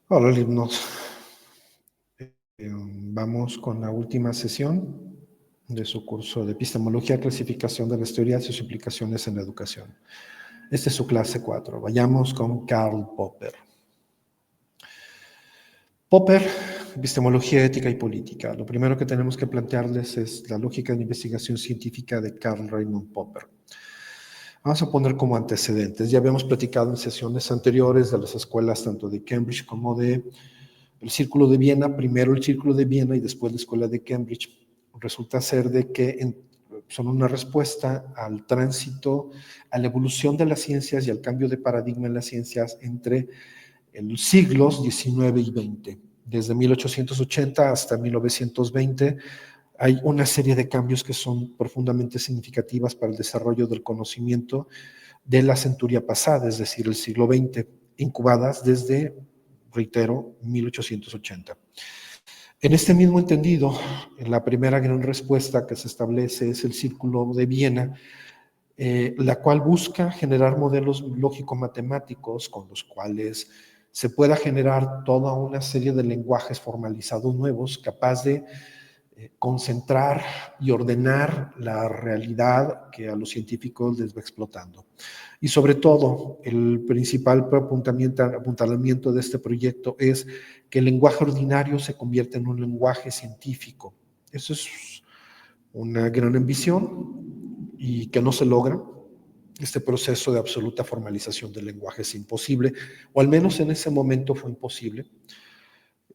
Hola, alumnos. Vamos con la última sesión de su curso de Epistemología, Clasificación de las Teorías y sus implicaciones en la educación. Esta es su clase 4. Vayamos con Karl Popper. Popper, Epistemología, Ética y Política. Lo primero que tenemos que plantearles es la lógica de investigación científica de Karl Raimund Popper. Vamos a poner como antecedentes. Ya habíamos platicado en sesiones anteriores de las escuelas tanto de Cambridge como de el Círculo de Viena, primero el Círculo de Viena y después la Escuela de Cambridge. Resulta ser de que son una respuesta al tránsito, a la evolución de las ciencias y al cambio de paradigma en las ciencias entre los siglos XIX y XX. Desde 1880 hasta 1920 hay una serie de cambios que son profundamente significativas para el desarrollo del conocimiento de la centuria pasada, es decir, el siglo XX, incubadas desde, reitero, 1880. En este mismo entendido, la primera gran respuesta que se establece es el Círculo de Viena, la cual busca generar modelos lógico-matemáticos con los cuales se pueda generar toda una serie de lenguajes formalizados nuevos, capaz de concentrar y ordenar la realidad que a los científicos les va explotando. Y sobre todo, el principal apuntalamiento de este proyecto es que el lenguaje ordinario se convierta en un lenguaje científico. Eso es una gran ambición y que no se logra. Este proceso de absoluta formalización del lenguaje es imposible, o al menos en ese momento fue imposible.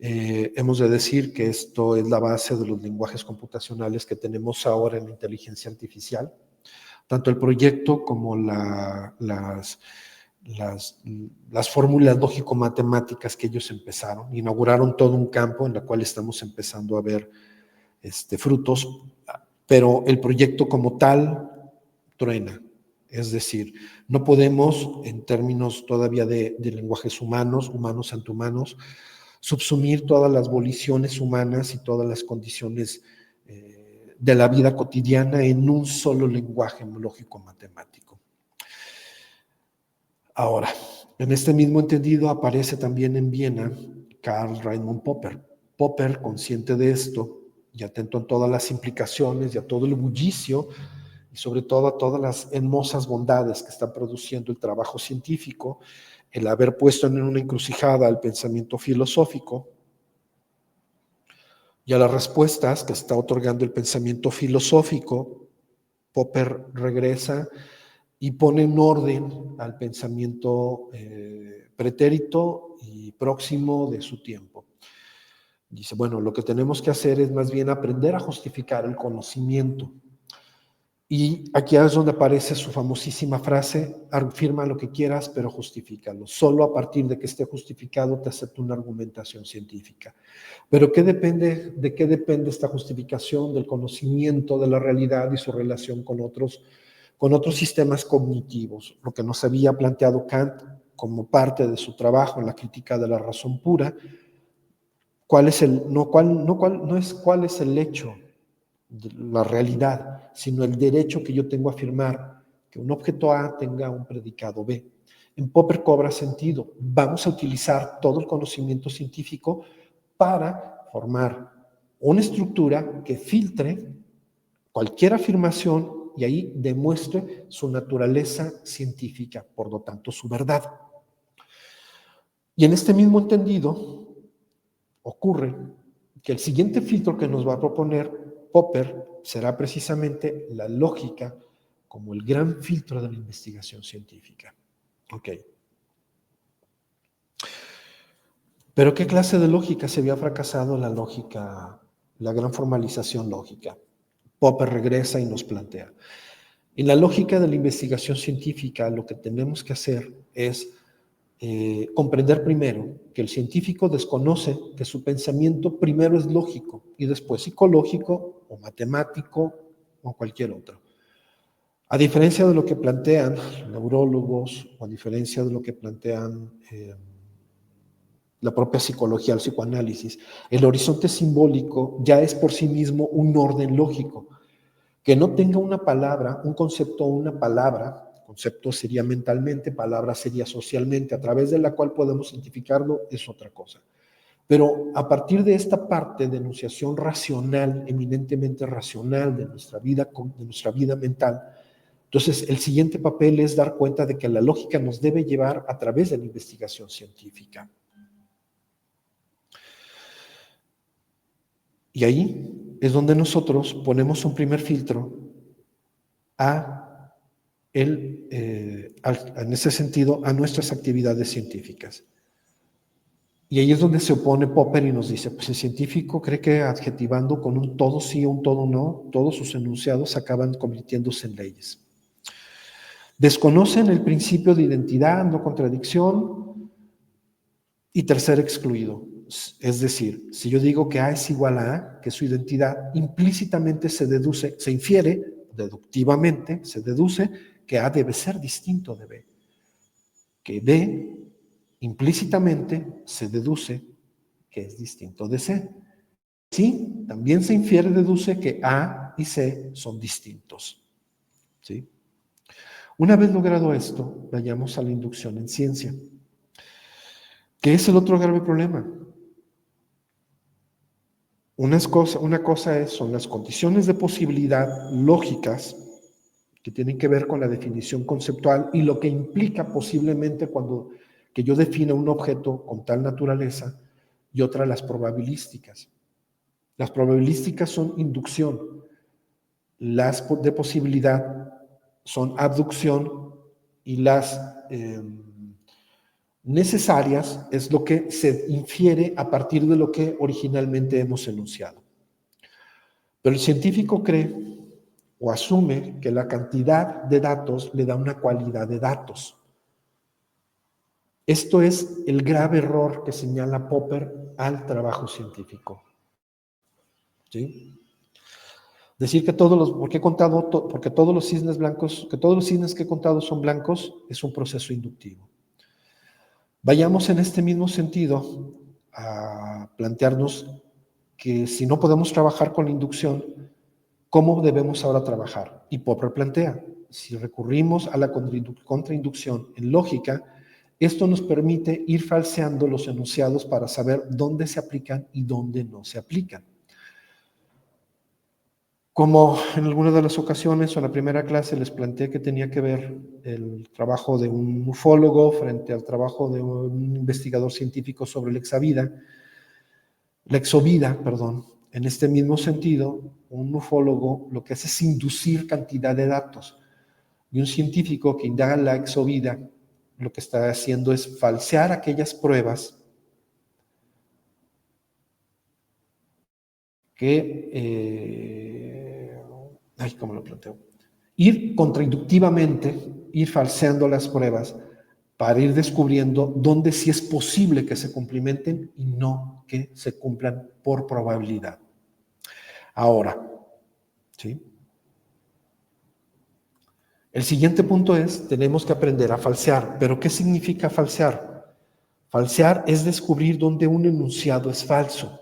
Hemos de decir que esto es la base de los lenguajes computacionales que tenemos ahora en la inteligencia artificial. Tanto el proyecto como las fórmulas lógico-matemáticas que ellos empezaron, inauguraron todo un campo en el cual estamos empezando a ver frutos, pero el proyecto como tal truena. Es decir, no podemos, en términos todavía de lenguajes humanos ante humanos, subsumir todas las voliciones humanas y todas las condiciones de la vida cotidiana en un solo lenguaje lógico-matemático. Ahora, en este mismo entendido aparece también en Viena Karl Raimund Popper. Popper, consciente de esto y atento a todas las implicaciones y a todo el bullicio y sobre todo a todas las hermosas bondades que está produciendo el trabajo científico, el haber puesto en una encrucijada al pensamiento filosófico y a las respuestas que está otorgando el pensamiento filosófico, Popper regresa y pone en orden al pensamiento pretérito y próximo de su tiempo. Dice, bueno, lo que tenemos que hacer es más bien aprender a justificar el conocimiento. Y aquí es donde aparece su famosísima frase, afirma lo que quieras, pero justifícalo. Solo a partir de que esté justificado te acepto una argumentación científica. Pero ¿de qué depende esta justificación? Del conocimiento de la realidad y su relación con otros sistemas cognitivos. Lo que nos había planteado Kant como parte de su trabajo en la crítica de la razón pura, no es cuál es el hecho, la realidad, sino el derecho que yo tengo a afirmar que un objeto A tenga un predicado B. En Popper cobra sentido. Vamos a utilizar todo el conocimiento científico para formar una estructura que filtre cualquier afirmación y ahí demuestre su naturaleza científica, por lo tanto su verdad. Y en este mismo entendido ocurre que el siguiente filtro que nos va a proponer Popper será precisamente la lógica como el gran filtro de la investigación científica. Ok. Pero ¿qué clase de lógica se había fracasado en la lógica, la gran formalización lógica? Popper regresa y nos plantea. En la lógica de la investigación científica, lo que tenemos que hacer es comprender primero que el científico desconoce que su pensamiento primero es lógico y después psicológico o matemático o cualquier otro. A diferencia de lo que plantean neurólogos o a diferencia de lo que plantean la propia psicología, el psicoanálisis, el horizonte simbólico ya es por sí mismo un orden lógico. Que no tenga una palabra, un concepto o una palabra concepto sería mentalmente, palabra sería socialmente, a través de la cual podemos identificarlo, es otra cosa. Pero a partir de esta parte de enunciación racional, eminentemente racional de nuestra vida mental, entonces el siguiente papel es dar cuenta de que la lógica nos debe llevar a través de la investigación científica. Y ahí es donde nosotros ponemos un primer filtro en ese sentido, a nuestras actividades científicas. Y ahí es donde se opone Popper y nos dice, pues el científico cree que adjetivando con un todo sí o un todo no, todos sus enunciados acaban convirtiéndose en leyes. Desconocen el principio de identidad, no contradicción, y tercer excluido. Es decir, si yo digo que A es igual a A, que es su identidad, implícitamente se deduce, se infiere, deductivamente, se deduce que A debe ser distinto de B. Que B, implícitamente, se deduce que es distinto de C. Sí, también se infiere, deduce que A y C son distintos. ¿Sí? Una vez logrado esto, vayamos a la inducción en ciencia. ¿Qué es el otro grave problema? Una cosa son las condiciones de posibilidad lógicas que tienen que ver con la definición conceptual y lo que implica posiblemente cuando que yo defina un objeto con tal naturaleza, y otra las probabilísticas. Las probabilísticas son inducción, las de posibilidad son abducción y las necesarias es lo que se infiere a partir de lo que originalmente hemos enunciado. Pero el científico cree o asume que la cantidad de datos le da una cualidad de datos. Esto es el grave error que señala Popper al trabajo científico. ¿Sí? Decir que porque todos los cisnes blancos, que todos los cisnes que he contado son blancos, es un proceso inductivo. Vayamos en este mismo sentido a plantearnos que si no podemos trabajar con la inducción, ¿cómo debemos ahora trabajar? Y Popper plantea, si recurrimos a la contrainducción en lógica, esto nos permite ir falseando los enunciados para saber dónde se aplican y dónde no se aplican. Como en algunas de las ocasiones o en la primera clase les planteé que tenía que ver el trabajo de un ufólogo frente al trabajo de un investigador científico sobre la exovida, en este mismo sentido, un ufólogo lo que hace es inducir cantidad de datos y un científico que indaga la exovida lo que está haciendo es falsear aquellas pruebas ¿cómo lo planteo? Ir contrainductivamente, ir falseando las pruebas para ir descubriendo dónde sí es posible que se cumplimenten y no que se cumplan por probabilidad. Ahora, ¿sí? El siguiente punto es, tenemos que aprender a falsear. ¿Pero qué significa falsear? Falsear es descubrir dónde un enunciado es falso.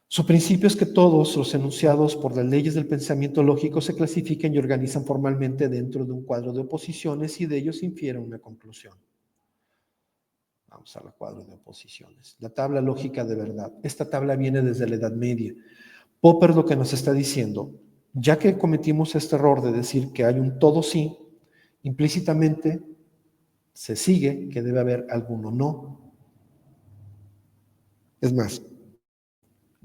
Su principio es que todos los enunciados por las leyes del pensamiento lógico se clasifiquen y organizan formalmente dentro de un cuadro de oposiciones y de ellos se infiere una conclusión. Vamos al cuadro de oposiciones. La tabla lógica de verdad. Esta tabla viene desde la Edad Media. Popper lo que nos está diciendo, ya que cometimos este error de decir que hay un todo sí, implícitamente se sigue que debe haber alguno no. Es más,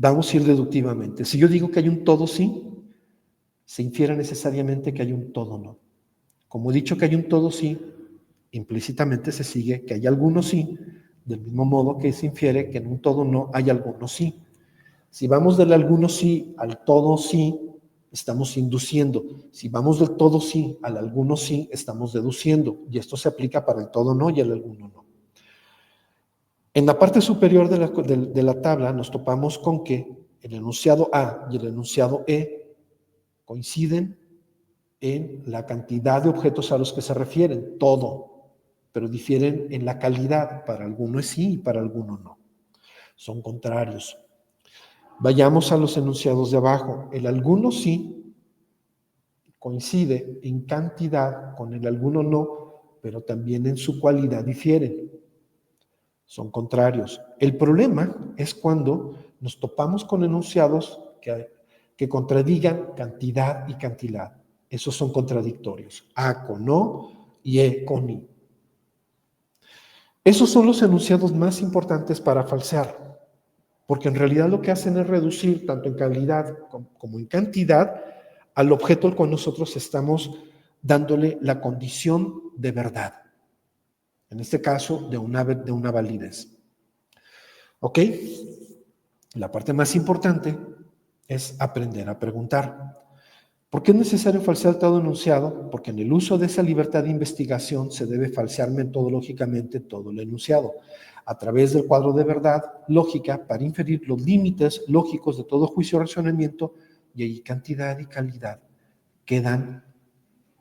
vamos a ir deductivamente. Si yo digo que hay un todo sí, se infiere necesariamente que hay un todo no. Como he dicho que hay un todo sí, implícitamente se sigue que hay algunos sí, del mismo modo que se infiere que en un todo no hay algunos sí. Si vamos del algunos sí al todo sí, estamos induciendo. Si vamos del todo sí al algunos sí, estamos deduciendo. Y esto se aplica para el todo no y el alguno no. En la parte superior de la tabla nos topamos con que el enunciado A y el enunciado E coinciden en la cantidad de objetos a los que se refieren, todo, pero difieren en la calidad. Para alguno es sí y para alguno no. Son contrarios. Vayamos a los enunciados de abajo. El alguno sí coincide en cantidad, con el alguno no, pero también en su cualidad difieren. Son contrarios. El problema es cuando nos topamos con enunciados que contradigan cantidad y cantidad. Esos son contradictorios. A con O y E con I. Esos son los enunciados más importantes para falsear, porque en realidad lo que hacen es reducir tanto en calidad como en cantidad al objeto al cual nosotros estamos dándole la condición de verdad. En este caso, de una validez. ¿Ok? La parte más importante es aprender a preguntar. ¿Por qué es necesario falsear todo enunciado? Porque en el uso de esa libertad de investigación se debe falsear metodológicamente todo el enunciado, a través del cuadro de verdad lógica para inferir los límites lógicos de todo juicio o razonamiento, y ahí cantidad y calidad quedan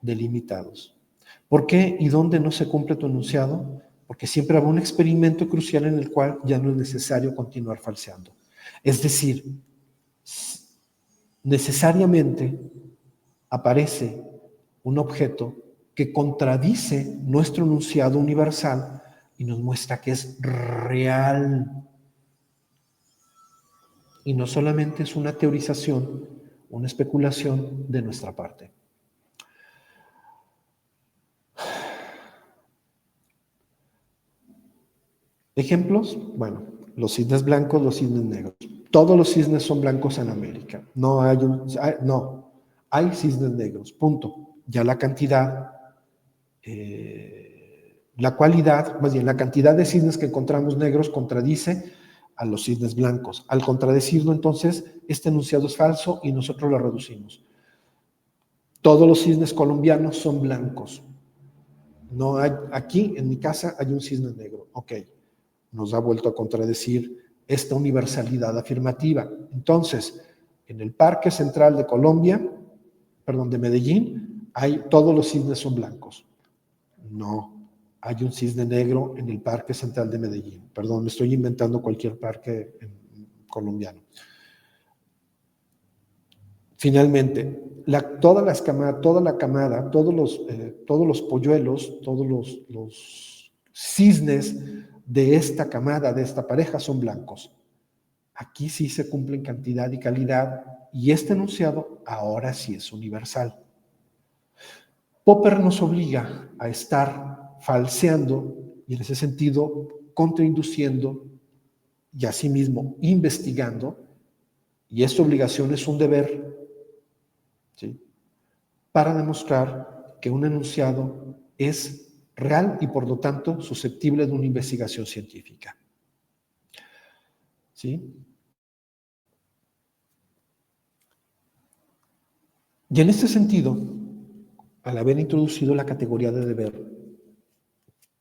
delimitados. ¿Por qué y dónde no se cumple tu enunciado? Porque siempre habrá un experimento crucial en el cual ya no es necesario continuar falseando. Es decir, necesariamente aparece un objeto que contradice nuestro enunciado universal y nos muestra que es real. Y no solamente es una teorización, una especulación de nuestra parte. ¿Ejemplos? Bueno, los cisnes blancos, los cisnes negros. Todos los cisnes son blancos en América. Hay cisnes negros, punto. Ya la cantidad, la cualidad, más bien la cantidad de cisnes que encontramos negros contradice a los cisnes blancos. Al contradecirlo, entonces, este enunciado es falso y nosotros lo reducimos. Todos los cisnes colombianos son blancos. No hay, aquí en mi casa hay un cisne negro. Ok. Nos ha vuelto a contradecir esta universalidad afirmativa. Entonces, en el Parque Central de de Medellín, todos los cisnes son blancos. No, hay un cisne negro en el Parque Central de Medellín. Perdón, me estoy inventando cualquier parque colombiano. Finalmente, toda la camada, todos los polluelos, todos los cisnes de esta camada, de esta pareja, son blancos. Aquí sí se cumplen cantidad y calidad, y este enunciado ahora sí es universal. Popper nos obliga a estar falseando y en ese sentido contrainduciendo y asimismo investigando, y esta obligación es un deber, ¿sí?, para demostrar que un enunciado es real y por lo tanto susceptible de una investigación científica. ¿Sí? Y en este sentido, al haber introducido la categoría de deber,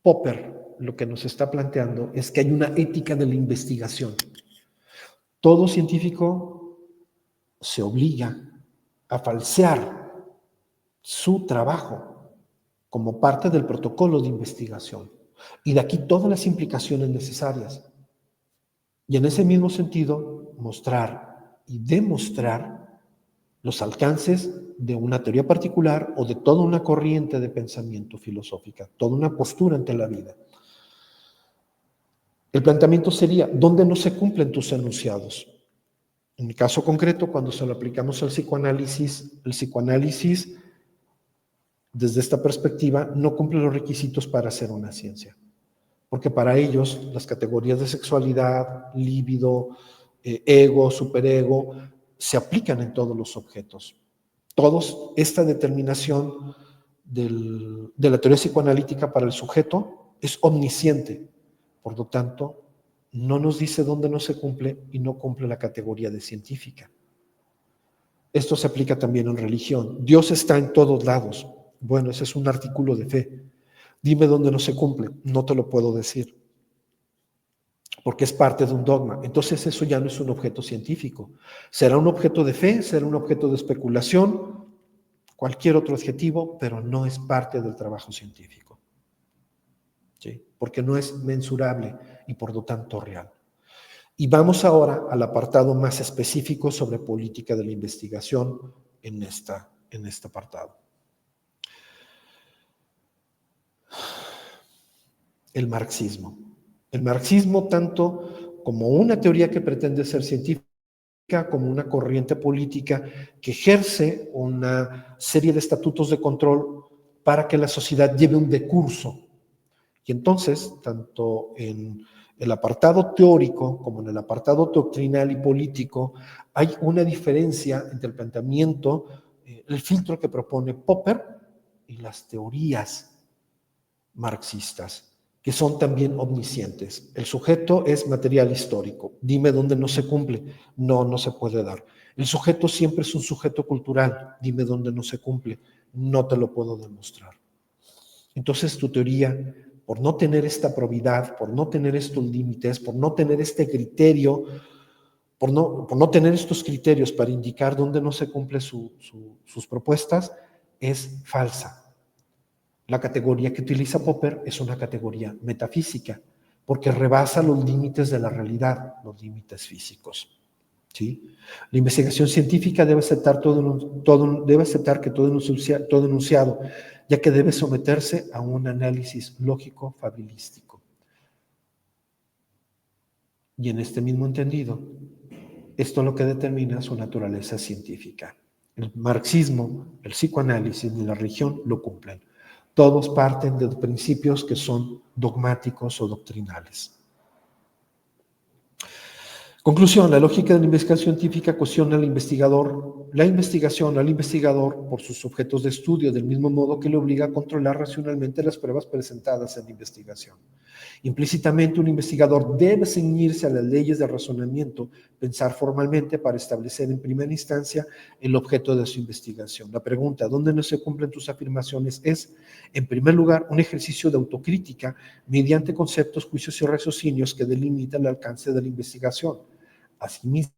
Popper lo que nos está planteando es que hay una ética de la investigación. Todo científico se obliga a falsear su trabajo como parte del protocolo de investigación. Y de aquí todas las implicaciones necesarias. Y en ese mismo sentido, mostrar y demostrar los alcances de una teoría particular o de toda una corriente de pensamiento filosófica, toda una postura ante la vida. El planteamiento sería, ¿dónde no se cumplen tus enunciados? En el caso concreto, cuando se lo aplicamos al psicoanálisis, el psicoanálisis, desde esta perspectiva, no cumple los requisitos para ser una ciencia. Porque para ellos, las categorías de sexualidad, líbido, ego, superego, se aplican en todos los objetos. Esta determinación de la teoría psicoanalítica para el sujeto es omnisciente. Por lo tanto, no nos dice dónde no se cumple y no cumple la categoría de científica. Esto se aplica también en religión. Dios está en todos lados. Bueno, ese es un artículo de fe. Dime dónde no se cumple. No te lo puedo decir, porque es parte de un dogma. Entonces eso ya no es un objeto científico. Será un objeto de fe, será un objeto de especulación, cualquier otro adjetivo, pero no es parte del trabajo científico. ¿Sí? Porque no es mensurable y por lo tanto real. Y vamos ahora al apartado más específico sobre política de la investigación en esta en este apartado. El marxismo. El marxismo, tanto como una teoría que pretende ser científica, como una corriente política que ejerce una serie de estatutos de control para que la sociedad lleve un decurso. Y entonces, tanto en el apartado teórico como en el apartado doctrinal y político, hay una diferencia entre el planteamiento, el filtro que propone Popper y las teorías marxistas, que son también omniscientes. El sujeto es material histórico. Dime dónde no se cumple. No, no se puede dar. El sujeto siempre es un sujeto cultural. Dime dónde no se cumple. No te lo puedo demostrar. Entonces tu teoría, por no tener esta probidad, por no tener estos límites, por no tener este criterio, por no tener estos criterios para indicar dónde no se cumplen sus propuestas, es falsa. La categoría que utiliza Popper es una categoría metafísica, porque rebasa los límites de la realidad, los límites físicos. ¿Sí? La investigación científica debe aceptar que todo enunciado, ya que debe someterse a un análisis lógico fabilístico. Y en este mismo entendido, esto es lo que determina su naturaleza científica. El marxismo, el psicoanálisis y la religión lo cumplen. Todos parten de principios que son dogmáticos o doctrinales. Conclusión, la lógica de la investigación científica cuestiona al investigador, la investigación al investigador por sus objetos de estudio, del mismo modo que le obliga a controlar racionalmente las pruebas presentadas en la investigación. Implícitamente, un investigador debe ceñirse a las leyes del razonamiento, pensar formalmente para establecer en primera instancia el objeto de su investigación. La pregunta, ¿dónde no se cumplen tus afirmaciones? Es, en primer lugar, un ejercicio de autocrítica mediante conceptos, juicios y raciocinios que delimitan el alcance de la investigación. Asimismo,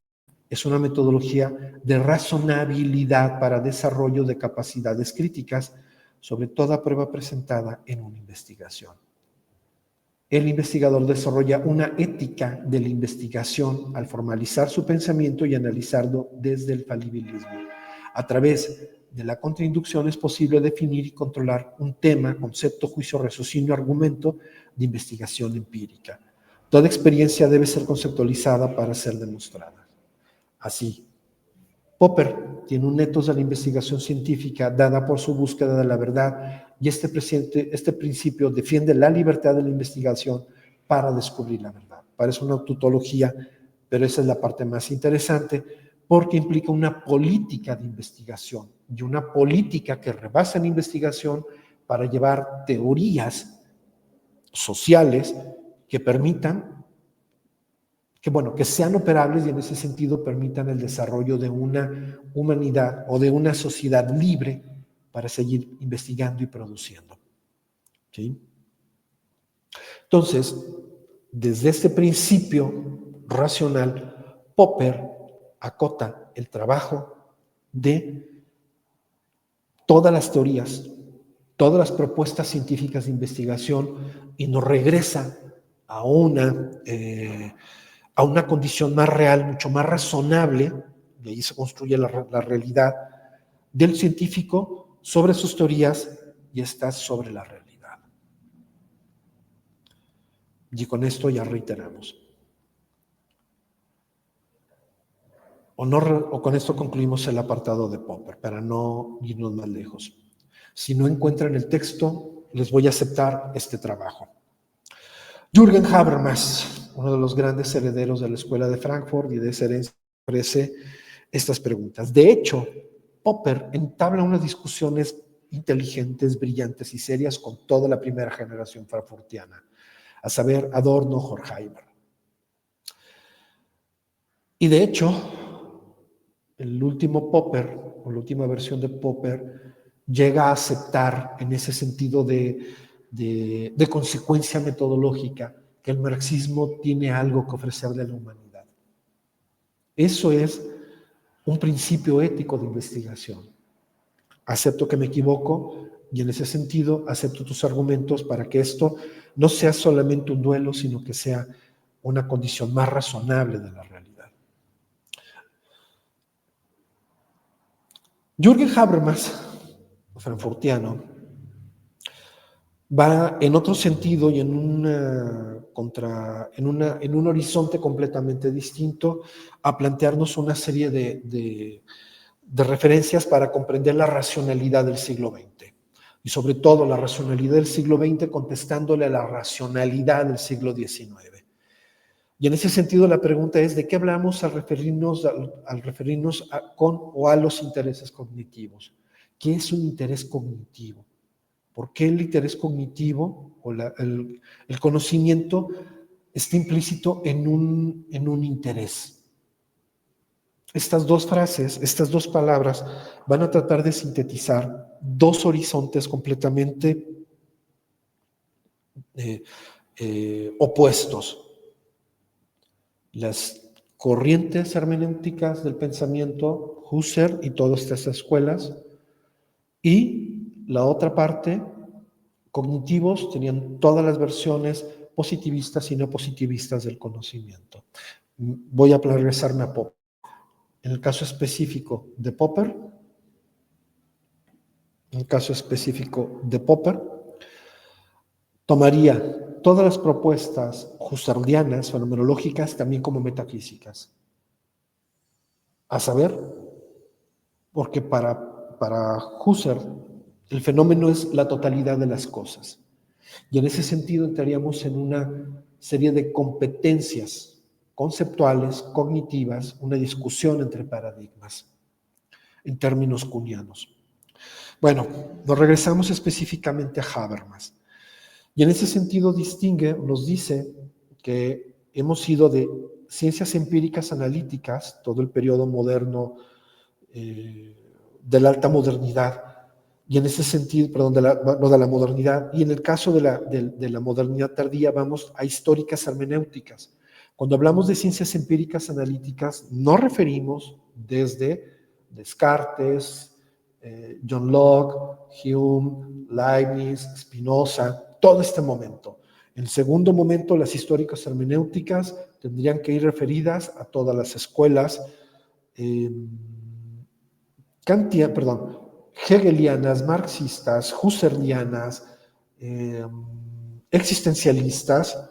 es una metodología de razonabilidad para desarrollo de capacidades críticas sobre toda prueba presentada en una investigación. El investigador desarrolla una ética de la investigación al formalizar su pensamiento y analizarlo desde el falibilismo. A través de la contrainducción es posible definir y controlar un tema, concepto, juicio, raciocinio, argumento de investigación empírica. Toda experiencia debe ser conceptualizada para ser demostrada. Así, Popper tiene un ethos de la investigación científica dada por su búsqueda de la verdad y este principio defiende la libertad de la investigación para descubrir la verdad. Parece una tautología, pero esa es la parte más interesante porque implica una política de investigación y una política que rebasa la investigación para llevar teorías sociales que permitan que sean operables y en ese sentido permitan el desarrollo de una humanidad o de una sociedad libre para seguir investigando y produciendo. ¿Sí? Entonces, desde este principio racional, Popper acota el trabajo de todas las teorías, todas las propuestas científicas de investigación y nos regresa a una condición más real, mucho más razonable, y ahí se construye la realidad del científico sobre sus teorías y está sobre la realidad. Y con esto ya reiteramos. O con esto concluimos el apartado de Popper, para no irnos más lejos. Si no encuentran el texto, les voy a aceptar este trabajo. Jürgen Habermas, uno de los grandes herederos de la Escuela de Frankfurt y de esa herencia, ofrece estas preguntas. De hecho, Popper entabla unas discusiones inteligentes, brillantes y serias con toda la primera generación frankfurtiana, a saber, Adorno, Horkheimer. Y de hecho, el último Popper, o la última versión de Popper, llega a aceptar en ese sentido de consecuencia metodológica que el marxismo tiene algo que ofrecerle a la humanidad. Eso es un principio ético de investigación. Acepto que me equivoco y en ese sentido acepto tus argumentos para que esto no sea solamente un duelo, sino que sea una condición más razonable de la realidad. Jürgen Habermas, frankfurtiano, va en otro sentido y en un horizonte completamente distinto a plantearnos una serie de referencias para comprender la racionalidad del siglo XX. Y sobre todo la racionalidad del siglo XX contestándole a la racionalidad del siglo XIX. Y en ese sentido la pregunta es, ¿de qué hablamos al referirnos con o a los intereses cognitivos? ¿Qué es un interés cognitivo? ¿Por qué el interés cognitivo o el conocimiento está implícito en un interés? Estas dos frases, estas dos palabras van a tratar de sintetizar dos horizontes completamente opuestos. Las corrientes hermenéuticas del pensamiento, Husserl y todas estas escuelas, y la otra parte, cognitivos, tenían todas las versiones positivistas y no positivistas del conocimiento. Voy a regresarme a Popper. En el caso específico de Popper, tomaría todas las propuestas husserlianas, fenomenológicas, también como metafísicas. A saber, porque para Husserl el fenómeno es la totalidad de las cosas. Y en ese sentido entraríamos en una serie de competencias conceptuales, cognitivas, una discusión entre paradigmas, en términos kuhnianos. Bueno, nos regresamos específicamente a Habermas. Y en ese sentido nos dice que hemos ido de ciencias empíricas analíticas, todo el periodo moderno de la alta modernidad, y en ese sentido, perdón, de la modernidad, y en el caso de la modernidad tardía vamos a históricas hermenéuticas. Cuando hablamos de ciencias empíricas analíticas, nos referimos desde Descartes, John Locke, Hume, Leibniz, Spinoza, todo este momento. En el segundo momento, las históricas hermenéuticas tendrían que ir referidas a todas las escuelas hegelianas, marxistas, husserlianas, existencialistas,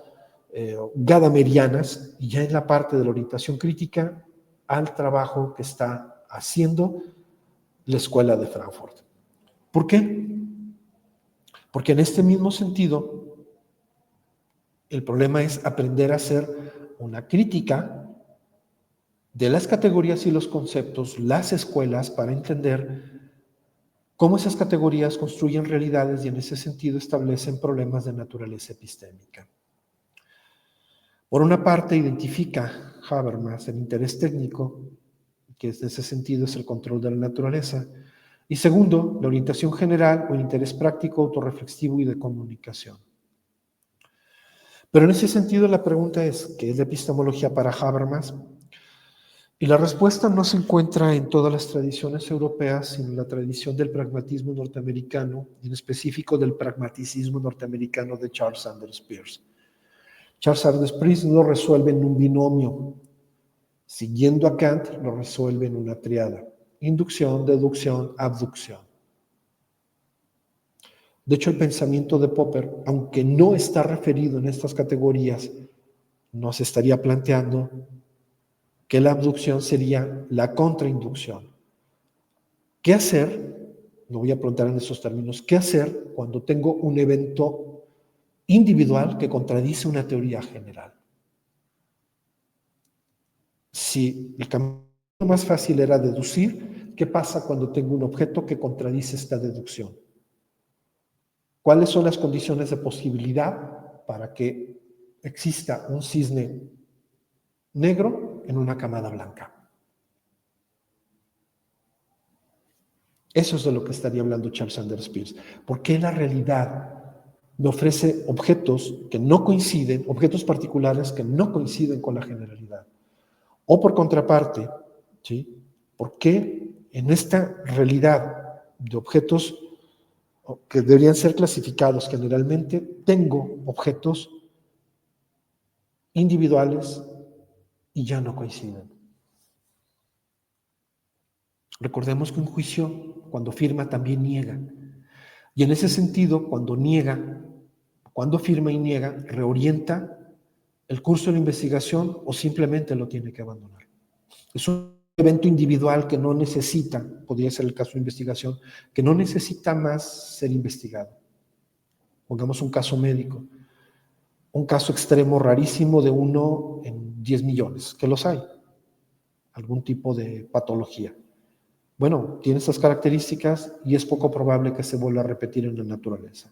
gadamerianas, y ya en la parte de la orientación crítica, al trabajo que está haciendo la Escuela de Frankfurt. ¿Por qué? Porque en este mismo sentido, el problema es aprender a hacer una crítica de las categorías y los conceptos, las escuelas, para entender cómo esas categorías construyen realidades y en ese sentido establecen problemas de naturaleza epistémica. Por una parte, identifica Habermas el interés técnico, que en ese sentido es el control de la naturaleza, y segundo, la orientación general o el interés práctico, autorreflexivo y de comunicación. Pero en ese sentido la pregunta es, ¿qué es la epistemología para Habermas? Y la respuesta no se encuentra en todas las tradiciones europeas, sino en la tradición del pragmatismo norteamericano, y en específico del pragmaticismo norteamericano de Charles Sanders Peirce. Charles Sanders Peirce lo resuelve en un binomio. Siguiendo a Kant, lo resuelve en una triada: inducción, deducción, abducción. De hecho, el pensamiento de Popper, aunque no está referido en estas categorías, nos estaría planteando que la abducción sería la contrainducción. ¿Qué hacer? Lo voy a preguntar en esos términos. ¿Qué hacer cuando tengo un evento individual que contradice una teoría general? Si el camino más fácil era deducir, ¿qué pasa cuando tengo un objeto que contradice esta deducción? ¿Cuáles son las condiciones de posibilidad para que exista un cisne negro en una camada blanca? Eso es de lo que estaría hablando Charles Sanders Peirce. ¿Por qué la realidad me ofrece objetos que no coinciden, objetos particulares que no coinciden con la generalidad? O por contraparte, ¿sí? ¿Por qué en esta realidad de objetos que deberían ser clasificados generalmente, tengo objetos individuales y ya no coinciden? Recordemos que un juicio, cuando firma, también niega. Y en ese sentido, cuando firma y niega, reorienta el curso de la investigación o simplemente lo tiene que abandonar. Es un evento individual que no necesita, podría ser el caso de investigación, que no necesita más ser investigado. Pongamos un caso médico, un caso extremo rarísimo de 1 en 10 millones, que los hay, algún tipo de patología. Bueno, tiene estas características y es poco probable que se vuelva a repetir en la naturaleza.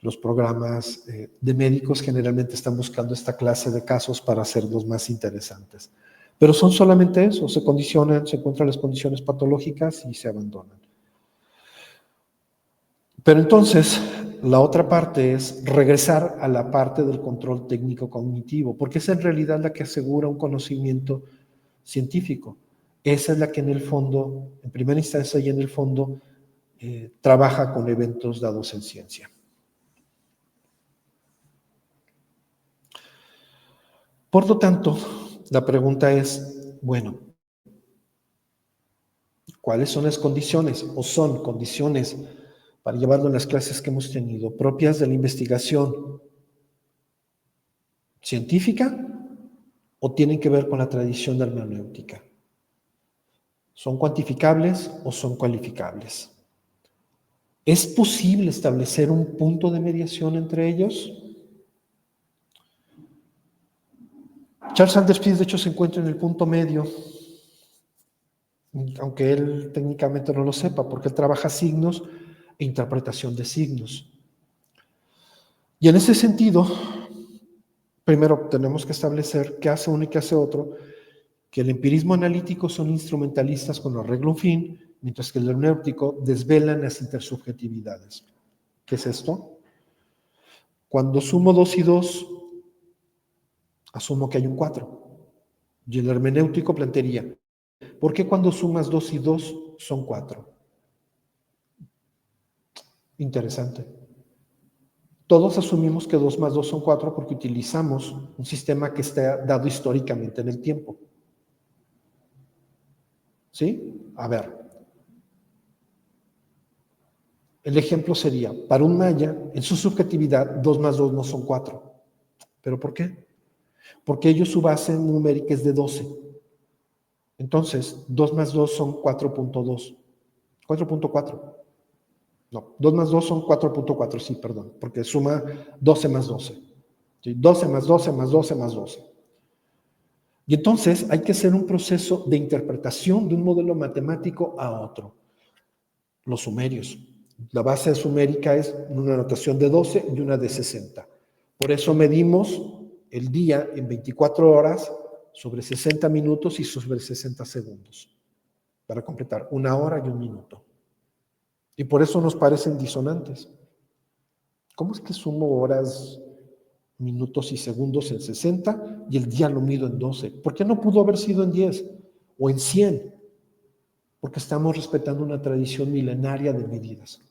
Los programas de médicos generalmente están buscando esta clase de casos para hacerlos más interesantes. Pero son solamente eso, se encuentran las condiciones patológicas y se abandonan. Pero entonces, la otra parte es regresar a la parte del control técnico cognitivo, porque esa es en realidad la que asegura un conocimiento científico. Esa es la que en el fondo, en primera instancia y en el fondo, trabaja con eventos dados en ciencia. Por lo tanto, la pregunta es, bueno, ¿cuáles son las condiciones o son condiciones para llevarlo en las clases que hemos tenido propias de la investigación científica o tienen que ver con la tradición de la hermenéutica? ¿Son cuantificables o son cualificables? ¿Es posible establecer un punto de mediación entre ellos? Charles Sanders Peirce, de hecho, se encuentra en el punto medio, aunque él técnicamente no lo sepa, porque él trabaja signos e interpretación de signos. Y en ese sentido, primero tenemos que establecer qué hace uno y qué hace otro, que el empirismo analítico son instrumentalistas con arreglo a un fin, mientras que el hermenéutico desvelan las intersubjetividades. ¿Qué es esto? Cuando sumo 2 y 2, asumo que hay un 4. Y el hermenéutico plantearía, ¿por qué cuando sumas 2 y 2 son 4? Interesante. Todos asumimos que 2 más 2 son 4 porque utilizamos un sistema que está dado históricamente en el tiempo. ¿Sí? A ver. El ejemplo sería, para un maya, en su subjetividad, 2 más 2 no son 4. ¿Pero por qué? Porque ellos su base numérica es de 12. Entonces, 2 más 2 son 4.2. 4.4. No, 2 más 2 son 4.4, sí, perdón, porque suma 12 más 12. ¿Sí? 12 más 12 más 12 más 12. Y entonces hay que hacer un proceso de interpretación de un modelo matemático a otro. Los sumerios. La base sumérica es una notación de 12 y una de 60. Por eso medimos el día en 24 horas sobre 60 minutos y sobre 60 segundos, para completar 1 hora y 1 minuto. Y por eso nos parecen disonantes. ¿Cómo es que sumo horas, minutos y segundos en 60 y el día lo mido en 12? ¿Por qué no pudo haber sido en 10 o en 100? Porque estamos respetando una tradición milenaria de medidas.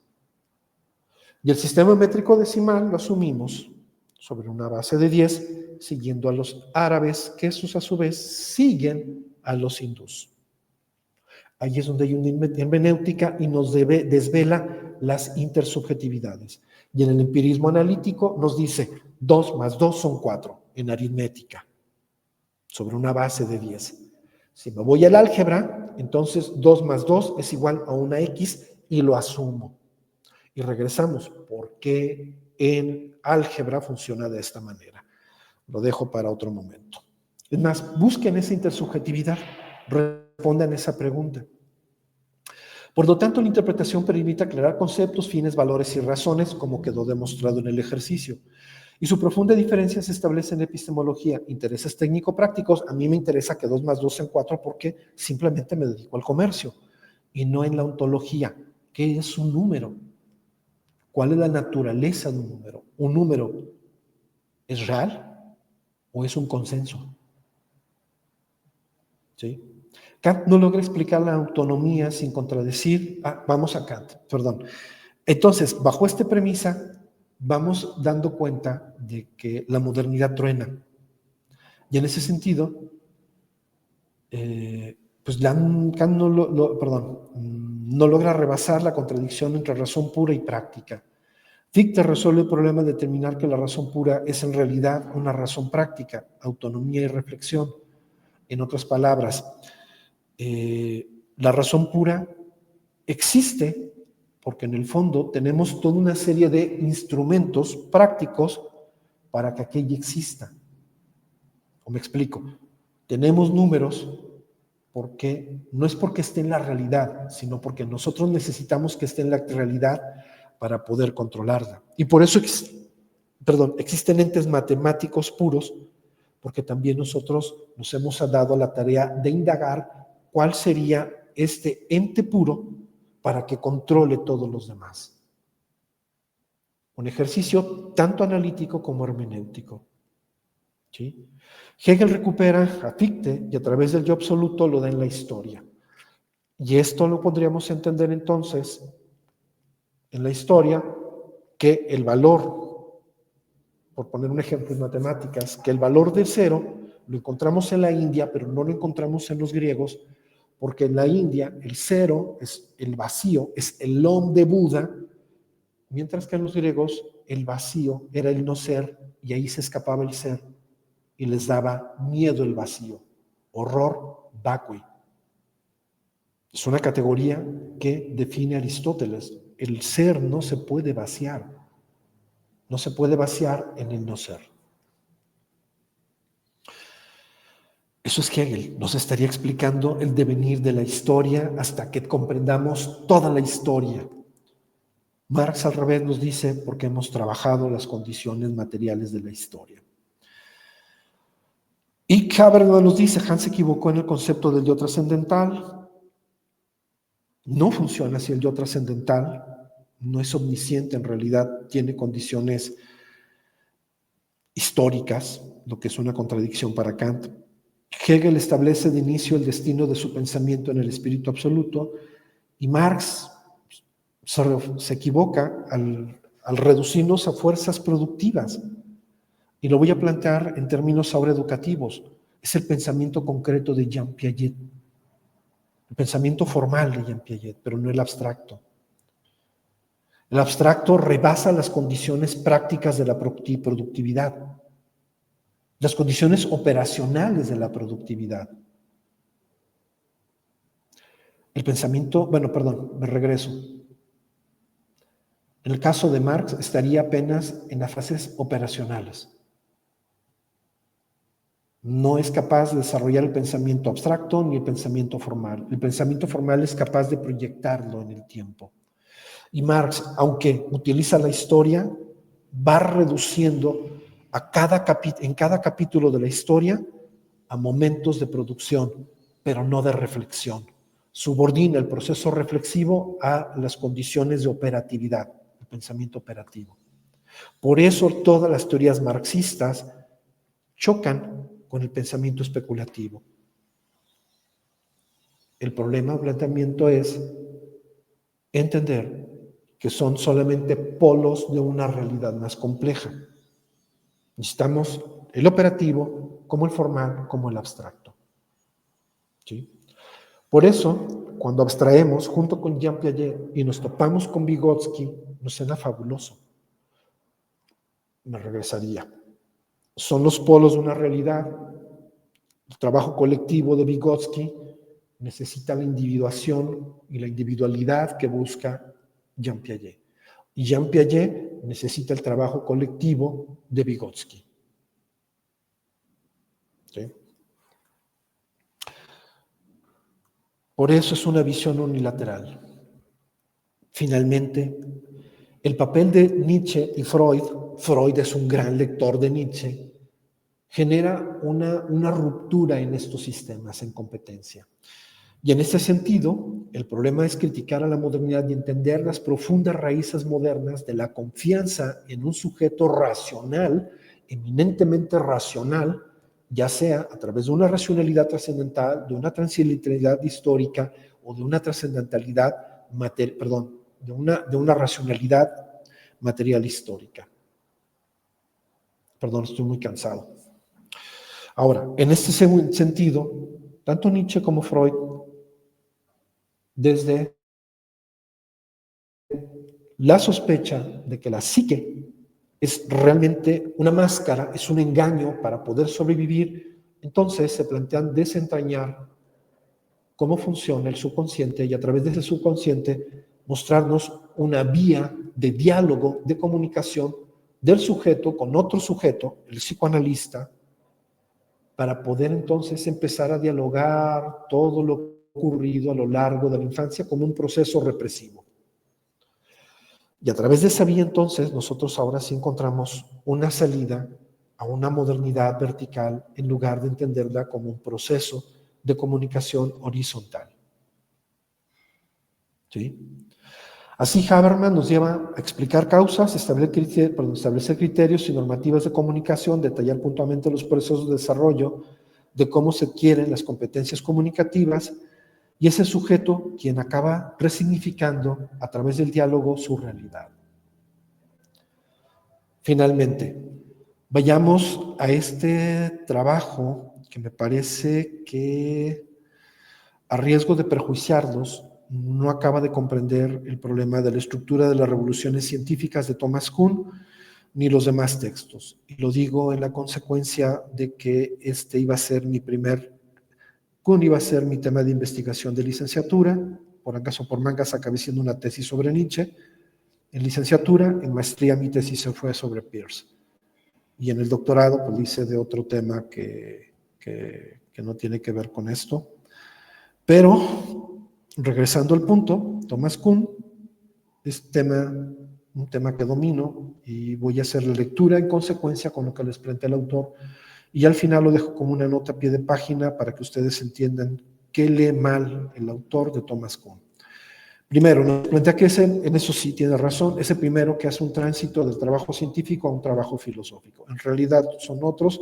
Y el sistema métrico decimal lo asumimos sobre una base de 10, siguiendo a los árabes, que esos a su vez siguen a los hindús. Ahí es donde hay una hermenéutica y nos desvela las intersubjetividades. Y en el empirismo analítico nos dice 2 más 2 son 4 en aritmética, sobre una base de 10. Si me voy al álgebra, entonces 2 más 2 es igual a una X y lo asumo. Y regresamos, ¿por qué en álgebra funciona de esta manera? Lo dejo para otro momento. Es más, busquen esa intersubjetividad, respondan esa pregunta. Por lo tanto, la interpretación permite aclarar conceptos, fines, valores y razones, como quedó demostrado en el ejercicio. Y su profunda diferencia se establece en epistemología. Intereses técnico-prácticos, a mí me interesa que 2 más 2 sean 4 porque simplemente me dedico al comercio, y no en la ontología. ¿Qué es un número? ¿Cuál es la naturaleza de un número? ¿Un número es real o es un consenso? ¿Sí? Kant no logra explicar la autonomía sin contradecir. Vamos a Kant, perdón. Entonces, bajo esta premisa, vamos dando cuenta de que la modernidad truena. Y en ese sentido, pues Kant no logra rebasar la contradicción entre razón pura y práctica. Fichte resuelve el problema de determinar que la razón pura es en realidad una razón práctica, autonomía y reflexión. En otras palabras, la razón pura existe porque en el fondo tenemos toda una serie de instrumentos prácticos para que aquello exista. ¿O me explico? Tenemos números porque no es porque esté en la realidad, sino porque nosotros necesitamos que esté en la realidad para poder controlarla. Y por eso existen entes matemáticos puros, porque también nosotros nos hemos dado la tarea de indagar cuál sería este ente puro para que controle todos los demás. Un ejercicio tanto analítico como hermenéutico. ¿Sí? Hegel recupera a Fichte y a través del yo absoluto lo da en la historia. Y esto lo podríamos entender entonces en la historia que el valor, por poner un ejemplo en matemáticas, que el valor de cero lo encontramos en la India, pero no lo encontramos en los griegos, porque en la India el cero es el vacío, es el om de Buda, mientras que en los griegos el vacío era el no ser y ahí se escapaba el ser y les daba miedo el vacío, horror vacui. Es una categoría que define Aristóteles. El ser no se puede vaciar. No se puede vaciar en el no ser. Eso es Hegel. Nos estaría explicando el devenir de la historia hasta que comprendamos toda la historia. Marx al revés nos dice porque hemos trabajado las condiciones materiales de la historia. Y Habermas nos dice, Hans se equivocó en el concepto del yo trascendental. No funciona así el yo trascendental. No es omnisciente, en realidad tiene condiciones históricas, lo que es una contradicción para Kant. Hegel establece de inicio el destino de su pensamiento en el espíritu absoluto y Marx se equivoca al reducirnos a fuerzas productivas. Y lo voy a plantear en términos ahora educativos. Es el pensamiento concreto de Jean Piaget, el pensamiento formal de Jean Piaget, pero no el abstracto. El abstracto rebasa las condiciones prácticas de la productividad, las condiciones operacionales de la productividad. El pensamiento, me regreso. En el caso de Marx estaría apenas en las fases operacionales. No es capaz de desarrollar el pensamiento abstracto ni el pensamiento formal. El pensamiento formal es capaz de proyectarlo en el tiempo. Y Marx, aunque utiliza la historia, va reduciendo en cada capítulo de la historia a momentos de producción, pero no de reflexión. Subordina el proceso reflexivo a las condiciones de operatividad, el pensamiento operativo. Por eso todas las teorías marxistas chocan con el pensamiento especulativo. El problema o planteamiento es entender que son solamente polos de una realidad más compleja. Necesitamos el operativo como el formal, como el abstracto. ¿Sí? Por eso, cuando abstraemos junto con Jean Piaget y nos topamos con Vygotsky, nos suena fabuloso. Me regresaría. Son los polos de una realidad. El trabajo colectivo de Vygotsky necesita la individuación y la individualidad que busca Jean Piaget. Y Jean Piaget necesita el trabajo colectivo de Vygotsky. ¿Sí? Por eso es una visión unilateral. Finalmente, el papel de Nietzsche y Freud es un gran lector de Nietzsche, genera una ruptura en estos sistemas en competencia. Y en ese sentido, el problema es criticar a la modernidad y entender las profundas raíces modernas de la confianza en un sujeto racional, eminentemente racional, ya sea a través de una racionalidad trascendental, de una transitoriedad histórica o de una trascendentalidad, de una racionalidad material histórica. Perdón, estoy muy cansado. Ahora, en este sentido, tanto Nietzsche como Freud desde la sospecha de que la psique es realmente una máscara, es un engaño para poder sobrevivir. Entonces se plantean desentrañar cómo funciona el subconsciente y a través de ese subconsciente mostrarnos una vía de diálogo, de comunicación del sujeto con otro sujeto, el psicoanalista, para poder entonces empezar a dialogar todo lo ocurrido a lo largo de la infancia como un proceso represivo. Y a través de esa vía entonces nosotros ahora sí encontramos una salida a una modernidad vertical en lugar de entenderla como un proceso de comunicación horizontal. ¿Sí? Así Habermas nos lleva a explicar causas, establecer criterios y normativas de comunicación, detallar puntualmente los procesos de desarrollo de cómo se adquieren las competencias comunicativas y es el sujeto quien acaba resignificando a través del diálogo su realidad. Finalmente, vayamos a este trabajo que me parece que, a riesgo de perjuiciarlos, no acaba de comprender el problema de la estructura de las revoluciones científicas de Thomas Kuhn ni los demás textos. Y lo digo en la consecuencia de que Kuhn iba a ser mi tema de investigación de licenciatura, por acaso por mangas acabé siendo una tesis sobre Nietzsche. En licenciatura, en maestría mi tesis se fue sobre Peirce. Y en el doctorado, pues hice de otro tema que no tiene que ver con esto. Pero, regresando al punto, Thomas Kuhn es un tema que domino y voy a hacer la lectura en consecuencia con lo que les plantea el autor y al final lo dejo como una nota a pie de página para que ustedes entiendan qué lee mal el autor de Thomas Kuhn. Primero, nos plantea que en eso sí tiene razón, es el primero que hace un tránsito del trabajo científico a un trabajo filosófico. En realidad son otros,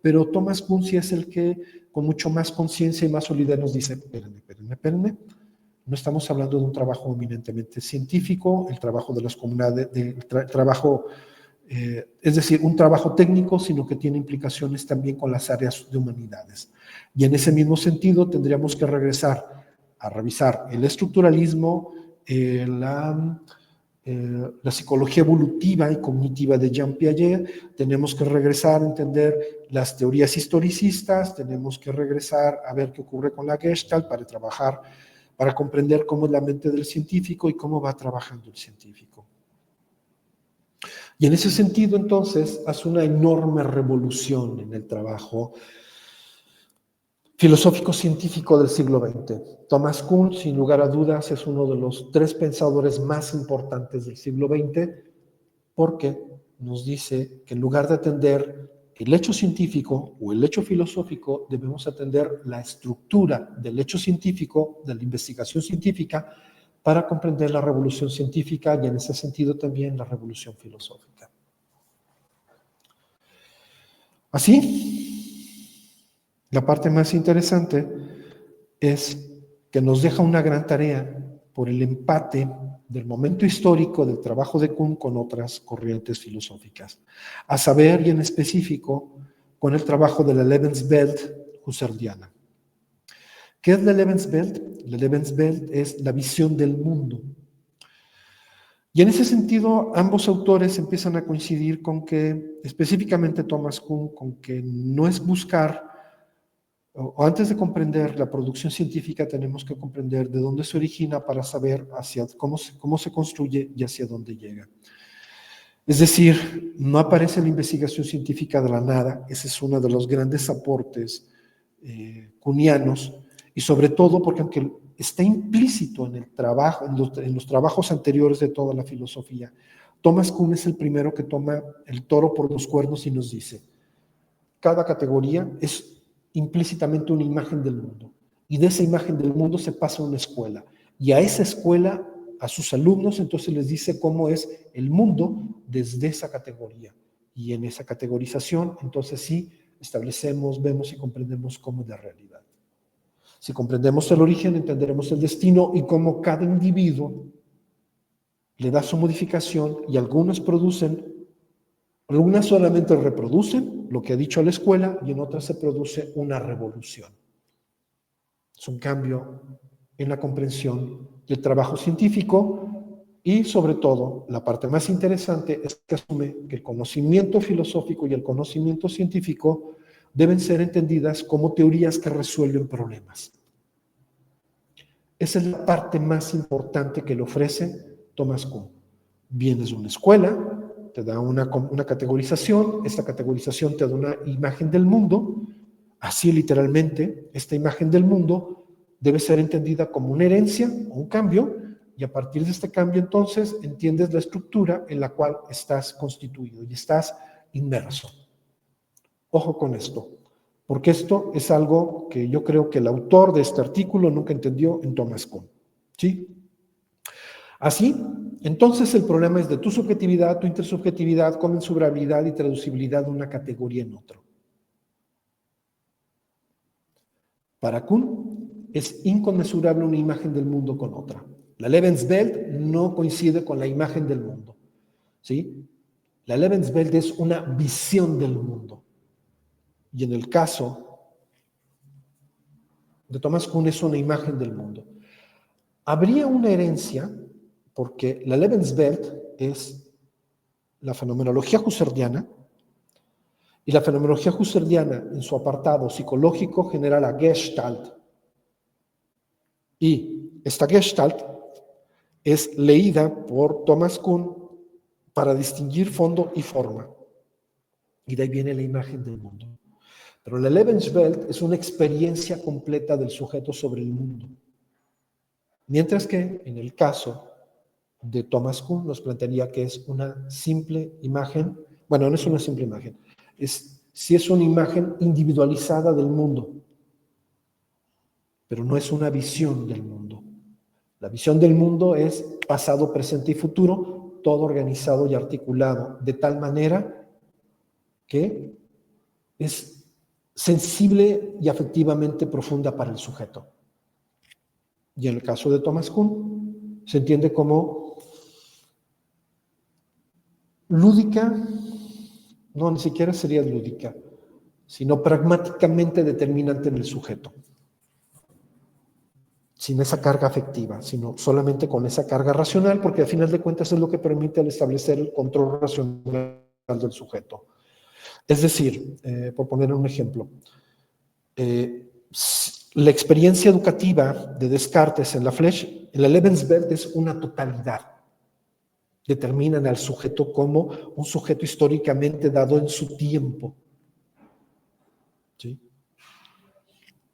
pero Thomas Kuhn sí es el que con mucho más conciencia y más solidez nos dice, espérenme, no estamos hablando de un trabajo eminentemente científico, el trabajo de las comunidades, es decir, un trabajo técnico, sino que tiene implicaciones también con las áreas de humanidades. Y en ese mismo sentido tendríamos que regresar a revisar el estructuralismo, la psicología evolutiva y cognitiva de Jean Piaget, tenemos que regresar a entender las teorías historicistas, tenemos que regresar a ver qué ocurre con la Gestalt para comprender cómo es la mente del científico y cómo va trabajando el científico. Y en ese sentido, entonces, hace una enorme revolución en el trabajo filosófico-científico del siglo XX. Thomas Kuhn, sin lugar a dudas, es uno de los 3 pensadores más importantes del siglo XX, porque nos dice que en lugar de atender el hecho científico o el hecho filosófico, debemos atender la estructura del hecho científico, de la investigación científica, para comprender la revolución científica y en ese sentido también la revolución filosófica. Así, la parte más interesante es que nos deja una gran tarea por el empate del momento histórico del trabajo de Kuhn con otras corrientes filosóficas, a saber y en específico con el trabajo de la Lebenswelt husserliana. ¿Qué es la Lebenswelt? La Lebenswelt es la visión del mundo. Y en ese sentido, ambos autores empiezan a coincidir con que, específicamente Thomas Kuhn, con que no es buscar, o antes de comprender la producción científica, tenemos que comprender de dónde se origina para saber cómo se construye y hacia dónde llega. Es decir, no aparece la investigación científica de la nada, ese es uno de los grandes aportes kuhnianos, y sobre todo porque aunque está implícito en el trabajo, en los trabajos anteriores de toda la filosofía, Thomas Kuhn es el primero que toma el toro por los cuernos y nos dice, cada categoría es implícitamente una imagen del mundo, y de esa imagen del mundo se pasa a una escuela, y a esa escuela, a sus alumnos, entonces les dice cómo es el mundo desde esa categoría, y en esa categorización, entonces sí, establecemos, vemos y comprendemos cómo es la realidad. Si comprendemos el origen, entenderemos el destino y cómo cada individuo le da su modificación y algunas solamente reproducen lo que ha dicho la escuela y en otras se produce una revolución. Es un cambio en la comprensión del trabajo científico y, sobre todo, la parte más interesante es que asume que el conocimiento filosófico y el conocimiento científico deben ser entendidas como teorías que resuelven problemas. Esa es la parte más importante que le ofrece Thomas Kuhn. Vienes de una escuela, te da una categorización, esta categorización te da una imagen del mundo, así literalmente, esta imagen del mundo debe ser entendida como una herencia o un cambio, y a partir de este cambio entonces entiendes la estructura en la cual estás constituido y estás inmerso. Ojo con esto, porque esto es algo que yo creo que el autor de este artículo nunca entendió en Thomas Kuhn, ¿sí? Así, entonces el problema es de tu subjetividad, tu intersubjetividad, comensurabilidad y traducibilidad de una categoría en otra. Para Kuhn es inconmensurable una imagen del mundo con otra. La Lebenswelt no coincide con la imagen del mundo, ¿sí? La Lebenswelt es una visión del mundo. Y en el caso de Thomas Kuhn es una imagen del mundo. Habría una herencia, porque la Lebenswelt es la fenomenología husserliana, y la fenomenología husserliana en su apartado psicológico genera la Gestalt. Y esta Gestalt es leída por Thomas Kuhn para distinguir fondo y forma. Y de ahí viene la imagen del mundo. Pero la Lebenswelt es una experiencia completa del sujeto sobre el mundo. Mientras que en el caso de Thomas Kuhn nos plantearía que es una simple imagen, bueno, no es una simple imagen, sí es una imagen individualizada del mundo, pero no es una visión del mundo. La visión del mundo es pasado, presente y futuro, todo organizado y articulado, de tal manera que es sensible y afectivamente profunda para el sujeto. Y en el caso de Thomas Kuhn, se entiende como lúdica, no, ni siquiera sería lúdica, sino pragmáticamente determinante en el sujeto. Sin esa carga afectiva, sino solamente con esa carga racional, porque al final de cuentas es lo que permite al establecer el control racional del sujeto. Es decir, por poner un ejemplo, la experiencia educativa de Descartes en la Flesch, en la Lebenswelt, es una totalidad. Determinan al sujeto como un sujeto históricamente dado en su tiempo. ¿Sí?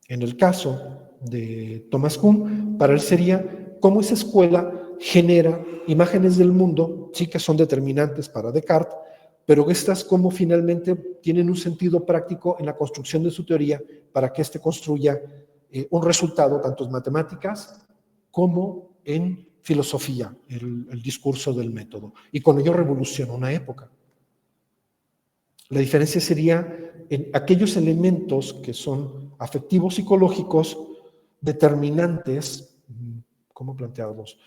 En el caso de Thomas Kuhn, para él sería cómo esa escuela genera imágenes del mundo, sí que son determinantes para Descartes, pero estas como finalmente tienen un sentido práctico en la construcción de su teoría para que éste construya un resultado tanto en matemáticas como en filosofía, el discurso del método. Y con ello revoluciona una época. La diferencia sería en aquellos elementos que son afectivos psicológicos determinantes, ¿cómo plantearlos?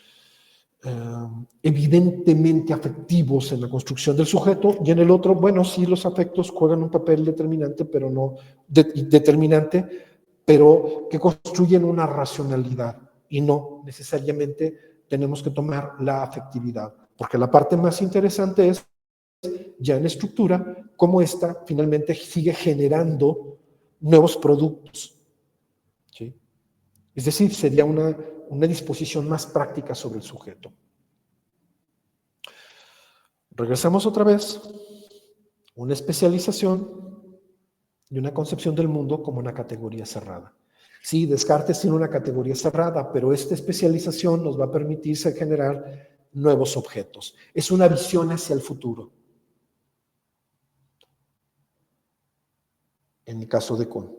Evidentemente afectivos en la construcción del sujeto, y en el otro, bueno, sí, los afectos juegan un papel determinante, pero no determinante, pero que construyen una racionalidad y no necesariamente tenemos que tomar la afectividad, porque la parte más interesante es ya en estructura, cómo esta finalmente sigue generando nuevos productos. ¿Sí? Es decir, sería una disposición más práctica sobre el sujeto. Regresamos otra vez, una especialización y una concepción del mundo como una categoría cerrada. Sí, Descartes tiene una categoría cerrada, pero esta especialización nos va a permitir generar nuevos objetos. Es una visión hacia el futuro. En el caso de Kuhn.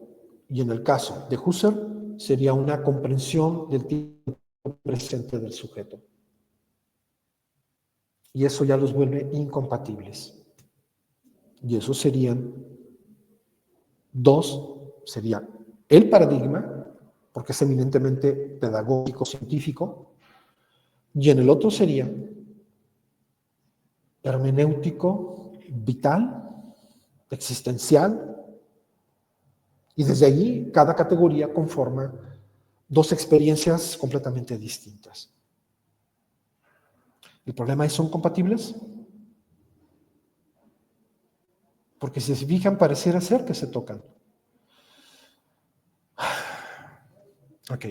Y en el caso de Husserl, sería una comprensión del tiempo presente del sujeto. Y eso ya los vuelve incompatibles. Y eso serían dos, sería el paradigma, porque es eminentemente pedagógico, científico, y en el otro sería hermenéutico, vital, existencial, y desde allí cada categoría conforma dos experiencias completamente distintas. El problema es, ¿son compatibles? Porque si se fijan, pareciera ser que se tocan. Ok.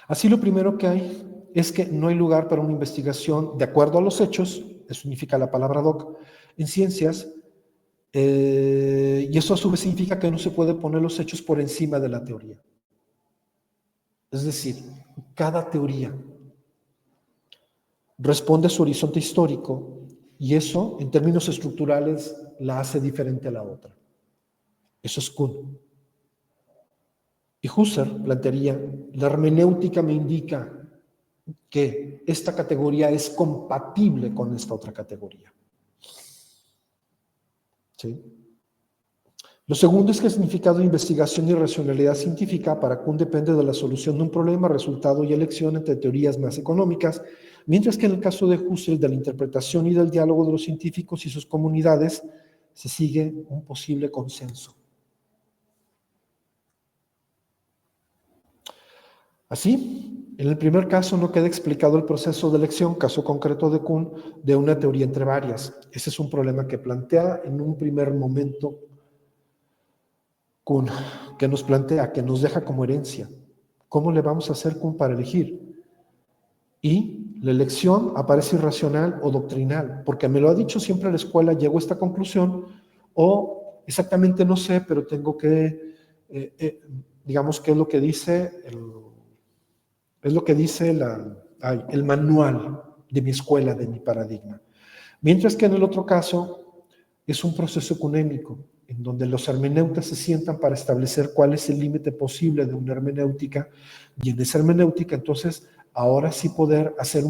Así lo primero que hay es que no hay lugar para una investigación de acuerdo a los hechos, eso significa la palabra doc, en ciencias, y eso a su vez significa que no se puede poner los hechos por encima de la teoría. Es decir, cada teoría responde a su horizonte histórico y eso, en términos estructurales, la hace diferente a la otra. Eso es Kuhn. Y Husserl plantearía, la hermenéutica me indica que esta categoría es compatible con esta otra categoría. ¿Sí? Lo segundo es que el significado de investigación y racionalidad científica para Kuhn depende de la solución de un problema, resultado y elección entre teorías más económicas, mientras que en el caso de Husserl, de la interpretación y del diálogo de los científicos y sus comunidades, se sigue un posible consenso. Así, en el primer caso no queda explicado el proceso de elección, caso concreto de Kuhn, de una teoría entre varias. Ese es un problema que plantea en un primer momento Kuhn, que nos plantea, que nos deja como herencia. ¿Cómo le vamos a hacer Kuhn para elegir? Y la elección aparece irracional o doctrinal, porque me lo ha dicho siempre la escuela, llego a esta conclusión, o exactamente no sé, pero tengo que, digamos, ¿qué es lo que dice el manual de mi escuela, de mi paradigma? Mientras que en el otro caso es un proceso ecuménico, en donde los hermeneutas se sientan para establecer cuál es el límite posible de una hermenéutica, y en esa hermenéutica entonces ahora sí poder hacer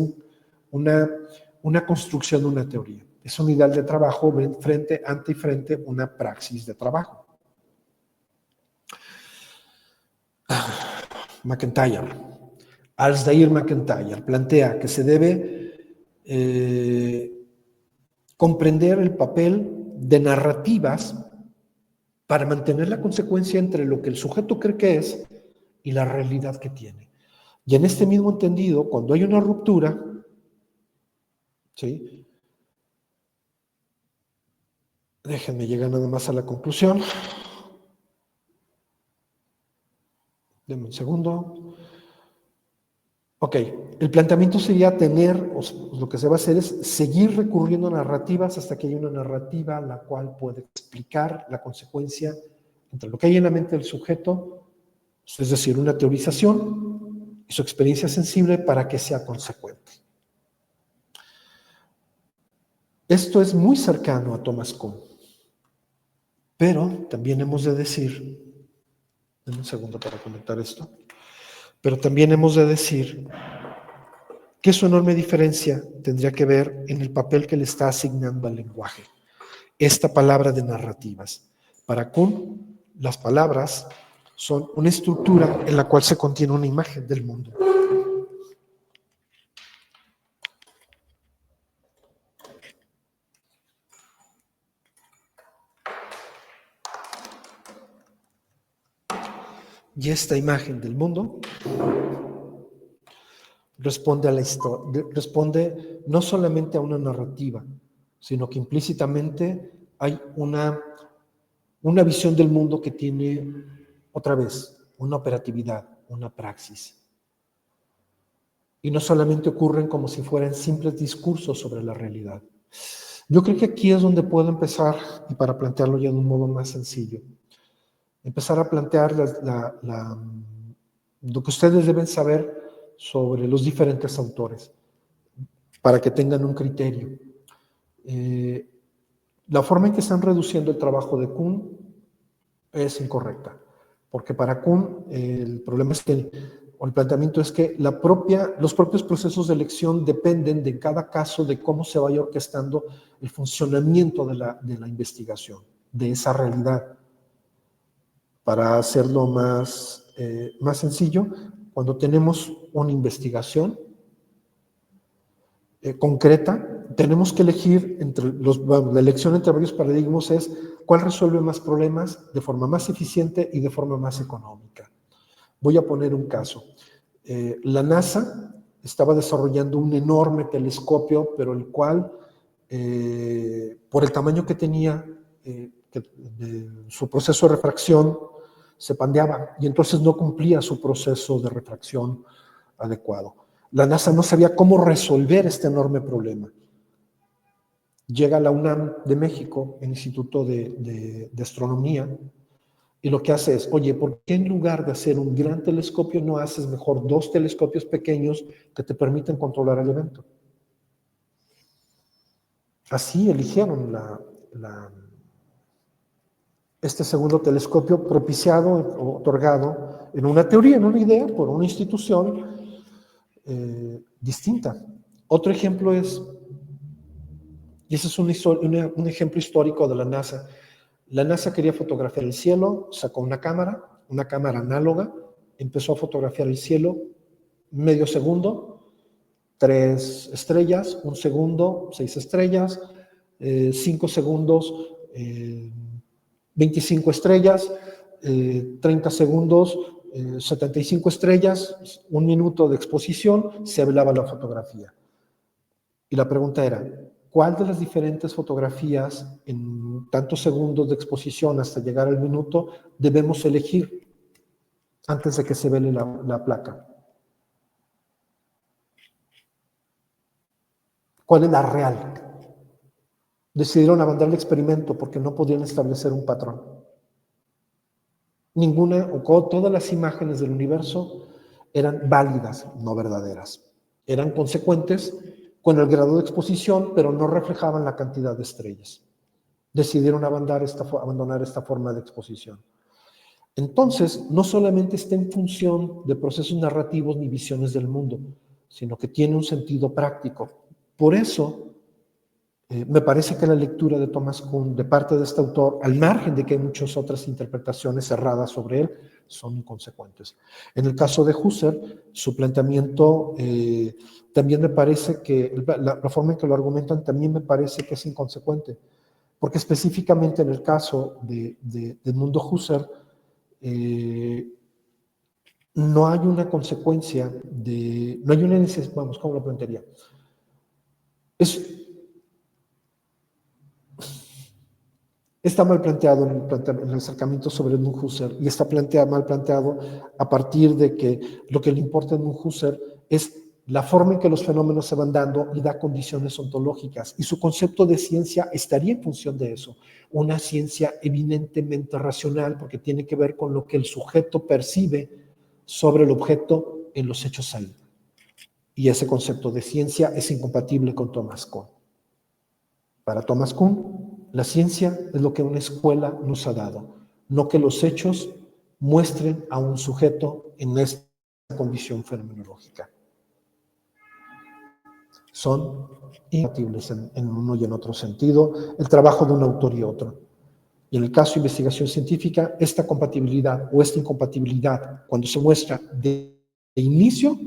una construcción de una teoría. Es un ideal de trabajo frente, ante y frente, una praxis de trabajo. MacIntyre. Alasdair MacIntyre plantea que se debe comprender el papel de narrativas para mantener la consecuencia entre lo que el sujeto cree que es y la realidad que tiene. Y en este mismo entendido, cuando hay una ruptura, ¿sí? Déjenme llegar nada más a la conclusión. Denme un segundo. Ok, el planteamiento sería lo que se va a hacer es seguir recurriendo a narrativas hasta que haya una narrativa la cual puede explicar la consecuencia entre lo que hay en la mente del sujeto, es decir, una teorización y su experiencia sensible para que sea consecuente. Esto es muy cercano a Thomas Kuhn, pero también hemos de decir, denme un segundo para comentar esto, pero también hemos de decir que su enorme diferencia tendría que ver en el papel que le está asignando al lenguaje. Esta palabra de narrativas. Para Kuhn, las palabras son una estructura en la cual se contiene una imagen del mundo. Y esta imagen del mundo responde a la historia, responde no solamente a una narrativa, sino que implícitamente hay una visión del mundo que tiene, otra vez, una operatividad, una praxis. Y no solamente ocurren como si fueran simples discursos sobre la realidad. Yo creo que aquí es donde puedo empezar, y para plantearlo ya de un modo más sencillo, empezar a plantear lo que ustedes deben saber sobre los diferentes autores, para que tengan un criterio. La forma en que están reduciendo el trabajo de Kuhn es incorrecta, porque para Kuhn el problema es que, o el planteamiento es que los propios procesos de elección dependen de cada caso de cómo se vaya orquestando el funcionamiento de la investigación, de esa realidad. Para hacerlo más sencillo, cuando tenemos una investigación concreta, tenemos que elegir la elección entre varios paradigmas es cuál resuelve más problemas de forma más eficiente y de forma más económica. Voy a poner un caso. La NASA estaba desarrollando un enorme telescopio, pero el cual, por el tamaño que tenía, su proceso de refracción se pandeaba y entonces no cumplía su proceso de refracción adecuado. La NASA no sabía cómo resolver este enorme problema. Llega a la UNAM de México, el Instituto de Astronomía, y lo que hace es, oye, ¿por qué en lugar de hacer un gran telescopio no haces mejor 2 telescopios pequeños que te permiten controlar el evento? Así eligieron este segundo telescopio propiciado o otorgado en una teoría, en una idea, por una institución distinta. Otro ejemplo es, y ese es un ejemplo histórico de la NASA. La NASA quería fotografiar el cielo, sacó una cámara análoga, empezó a fotografiar el cielo, medio segundo, 3 estrellas, 1 segundo, 6 estrellas, 5 segundos, 25 estrellas, 30 segundos, 75 estrellas, 1 minuto de exposición, se velaba la fotografía. Y la pregunta era, ¿cuál de las diferentes fotografías en tantos segundos de exposición hasta llegar al minuto debemos elegir antes de que se vele la placa? ¿Cuál es la real? Decidieron abandonar el experimento porque no podían establecer un patrón. Todas las imágenes del universo eran válidas, no verdaderas. Eran consecuentes con el grado de exposición, pero no reflejaban la cantidad de estrellas. Decidieron abandonar esta forma de exposición. Entonces, no solamente está en función de procesos narrativos ni visiones del mundo, sino que tiene un sentido práctico. Por eso, me parece que la lectura de Thomas Kuhn, de parte de este autor, al margen de que hay muchas otras interpretaciones erradas sobre él, son inconsecuentes. En el caso de Husserl, su planteamiento también me parece que, la forma en que lo argumentan también me parece que es inconsecuente, porque específicamente en el caso de Edmundo Husserl, no hay una consecuencia no hay una necesidad, vamos, ¿cómo lo plantearía? Está mal planteado en el acercamiento sobre Edmund Husserl y está mal planteado a partir de que lo que le importa a Edmund Husserl es la forma en que los fenómenos se van dando y da condiciones ontológicas. Y su concepto de ciencia estaría en función de eso. Una ciencia eminentemente racional porque tiene que ver con lo que el sujeto percibe sobre el objeto en los hechos ahí. Y ese concepto de ciencia es incompatible con Thomas Kuhn. Para Thomas Kuhn, la ciencia es lo que una escuela nos ha dado, no que los hechos muestren a un sujeto en esta condición fenomenológica. Son incompatibles en uno y en otro sentido, el trabajo de un autor y otro. Y en el caso de investigación científica, esta compatibilidad o esta incompatibilidad, cuando se muestra de inicio,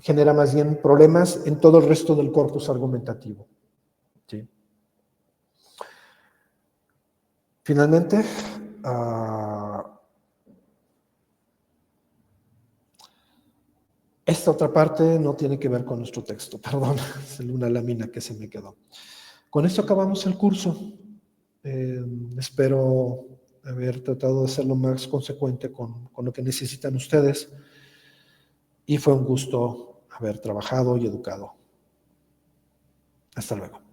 genera más bien problemas en todo el resto del corpus argumentativo. ¿Sí? Finalmente, esta otra parte no tiene que ver con nuestro texto, perdón, es una lámina que se me quedó. Con esto acabamos el curso. Espero haber tratado de ser lo más consecuente con lo que necesitan ustedes y fue un gusto haber trabajado y educado. Hasta luego.